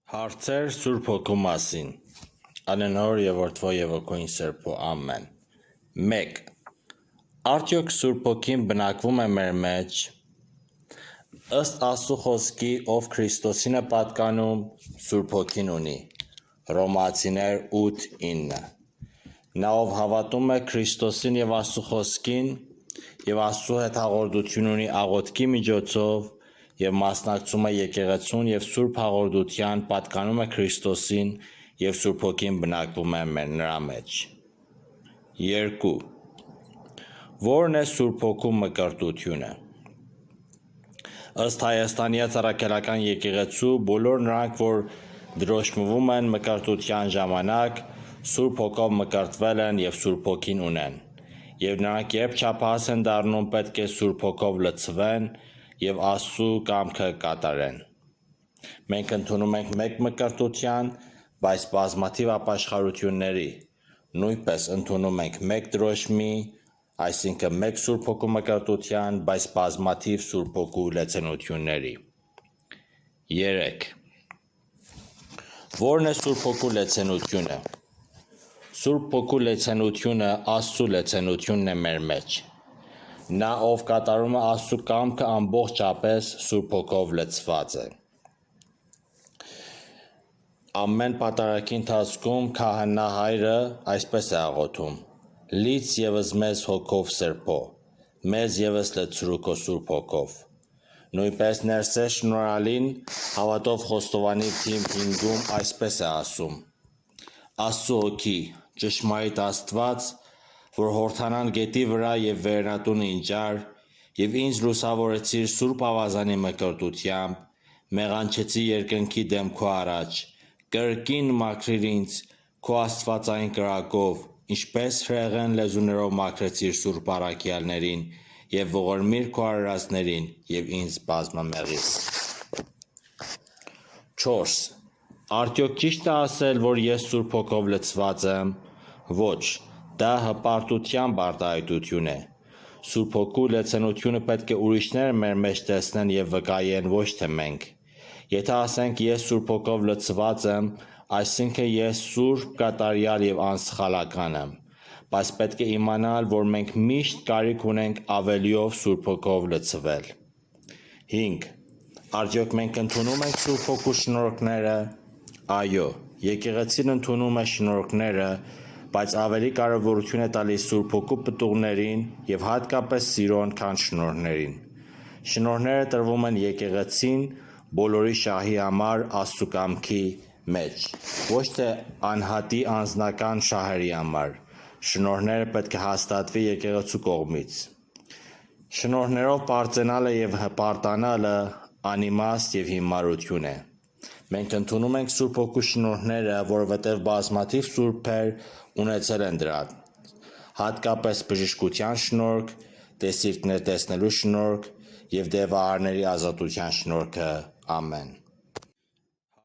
Հարցեր Սուրբ Հոգու մասին։ Անենոր եւ Որդվո եւ Հոգուին Սրբո, ամեն։ 1. Արդյոք Սուրբ Հոգին բնակվում է մեր մեջ։ Ըստ Աստծո խոսքի, ով Քրիստոսին է պատկանում, Սուրբ Հոգին ունի։ Հռոմեացիներ 8:9։ Նա ով հավատում է Քրիստոսին եւ Աստծո խոսքին եւ Աստծո հետ հաղորդություն ունի աղոթքի միջոցով եւ մասնակցում է եկեղեցուն եւ Սուրբ հաղորդության, պատկանում է Քրիստոսին եւ Սուրբ Հոգին բնակվում է նրա մեջ։ 2. Որն է Սուրբ Հոգու մկրտությունը։ Ըստ Հայաստանյաց առաքելական եկեղեցու, բոլոր նրանք, որ դրոշմվում են մկրտության ժամանակ, Սուրբ Հոգով մկրտվել են եւ Սուրբ Հոգին ունեն։ Եվ նրանք երբ չափահաս են դառնում, պետք է Սուրբ Հոգով լցվեն եւ Աստծո կամքը կատարեն։ Մենք ընդունում ենք մեկ մկրտության, բայց բազմաթիվ ապաշխարությունների։ Նույնպես ընդունում ենք մեկ դրոշմի, այսինքն մեկ Սուրբ Հոգու մկրտության, բայց բազմաթիվ Սուրբ Հոգու լեցենությունների։ 3. Որն է Սուրբ Հոգու լեցենությունը։ Սուրբ Հոգու լեցենությունը Աստծո լեցենությունն է մեր մեջ։ Նա, ով կատարում է Աստծո կամքը, ամբողջապես Սուրբ Հոգով լցված է։ Ամեն պատարագի ընթացքում քահանա-հայրը այսպես է աղոթում. «Լից ևս մեզ Հոգով Սրբո, մեզ ևս լցրու քո Սուրբ Հոգով»։ Նույնպես Ներսես Շնորհալին հավատով խոստովանի թիմ 5-ում այսպես է ասում. «Աստծո Հոգի, ճշմարիտ Աստված, որ հորդանան գետի վրա եւ վերնատուն ինջար, եւ ինձ լուսավորեցիր Սուրբ Ավազանի մկրտությամբ, մեղանչեցի երկնքի դեմ քո առաջ, կրկին մաքրիր ինձ քո աստվածային կրակով, ինչպես հրեղեն լեզուներով մաքրեցիր Սուրբ առաքյալներին, եւ ողորմիր քո արարածներին, եւ ինձ բազմամեղիր»։ 4. Արդյոք ճիշտ է ասել, որ ես Սուրբ Հոգով լցված եմ։ Ոչ, դա հպարտությամբ արտահայտություն է։ Սուրբ Հոգու լեցենությունը պետք է ուրիշները մեր մեջ տեսնեն եւ վկայեն, ոչ թե մենք։ Եթե ասենք ես Սուրբ Հոգով լցված եմ, այսինքն ես սուրբ, կատարյալ եւ անսխալական եմ, բայց պետք է իմանալ, որ մենք միշտ կարիք ունենք ավելիով Սուրբ Հոգով լցվել։ 5. Արդյոք մենք ընդունում ենք Սուրբ Հոգու շնորհքները։ Այո, եկեղեցին ընդունում է շնորհքները, բայց ավելի կարևորություն է տալիս Սուրբ Հոգու պտուղներին եւ հատկապես սիրոն, քան շնորհներին։ Շնորհները տրվում են եկեղեցին բոլորի շահի համար Աստծո կամքի մեջ, ոչ թե անհատի անձնական շահերի համար։ Շնորհները պետք է հաստատվի եկեղեցու կողմից։ Շնորհներով պարծենալը եւ հպարտանալը անիմաստ եւ հիմարություն է։ Մենք ընդունում ենք Սուրբ Հոգու շնորհները, որովհետև բազմաթիվ սուրբեր ունեցել են դրանք, հատկապես բժշկության շնորհք, տեսիլքներ տեսնելու շնորհք եւ դեվահարների ազատության շնորհքը։ Ամեն։